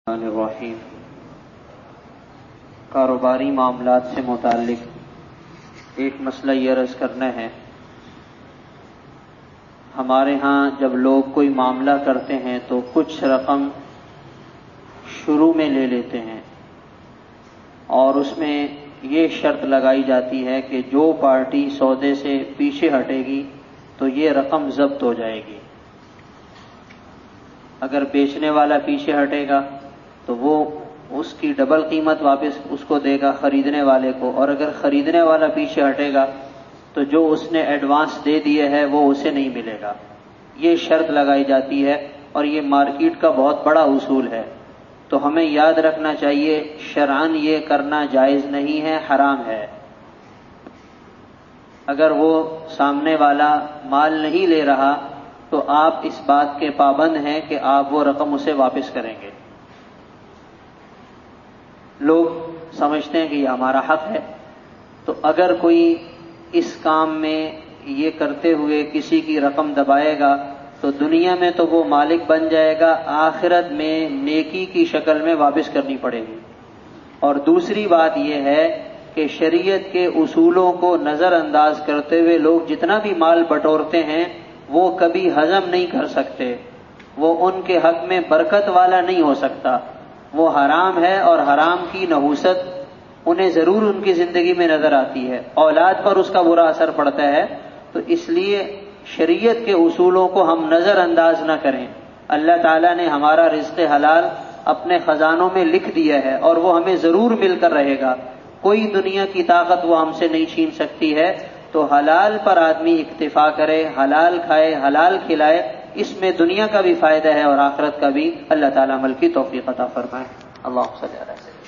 الرحیم کاروباری معاملات سے متعلق ایک مسئلہ یہ عرض کرنا ہے۔ ہمارے ہاں جب لوگ کوئی معاملہ کرتے ہیں تو کچھ رقم شروع میں لے لیتے ہیں اور اس میں یہ شرط لگائی جاتی ہے کہ جو پارٹی سودے سے پیچھے ہٹے گی تو یہ رقم ضبط ہو جائے گی۔ اگر بیچنے والا پیچھے ہٹے گا تو وہ اس کی ڈبل قیمت واپس اس کو دے گا خریدنے والے کو، اور اگر خریدنے والا پیچھے ہٹے گا تو جو اس نے ایڈوانس دے دیے ہے وہ اسے نہیں ملے گا۔ یہ شرط لگائی جاتی ہے اور یہ مارکیٹ کا بہت بڑا اصول ہے، تو ہمیں یاد رکھنا چاہیے شرعاً یہ کرنا جائز نہیں ہے، حرام ہے۔ اگر وہ سامنے والا مال نہیں لے رہا تو آپ اس بات کے پابند ہیں کہ آپ وہ رقم اسے واپس کریں گے۔ لوگ سمجھتے ہیں کہ یہ ہمارا حق ہے، تو اگر کوئی اس کام میں یہ کرتے ہوئے کسی کی رقم دبائے گا تو دنیا میں تو وہ مالک بن جائے گا، آخرت میں نیکی کی شکل میں واپس کرنی پڑے گی۔ اور دوسری بات یہ ہے کہ شریعت کے اصولوں کو نظر انداز کرتے ہوئے لوگ جتنا بھی مال بٹورتے ہیں وہ کبھی ہضم نہیں کر سکتے، وہ ان کے حق میں برکت والا نہیں ہو سکتا، وہ حرام ہے، اور حرام کی نحوست انہیں ضرور ان کی زندگی میں نظر آتی ہے، اولاد پر اس کا برا اثر پڑتا ہے۔ تو اس لیے شریعت کے اصولوں کو ہم نظر انداز نہ کریں۔ اللہ تعالیٰ نے ہمارا رزق حلال اپنے خزانوں میں لکھ دیا ہے اور وہ ہمیں ضرور مل کر رہے گا، کوئی دنیا کی طاقت وہ ہم سے نہیں چھین سکتی ہے۔ تو حلال پر آدمی اکتفا کرے، حلال کھائے، حلال کھلائے، اس میں دنیا کا بھی فائدہ ہے اور آخرت کا بھی۔ اللہ تعالیٰ عمل کی توفیق عطا فرمائے۔ اللہم صلی علی وسلم۔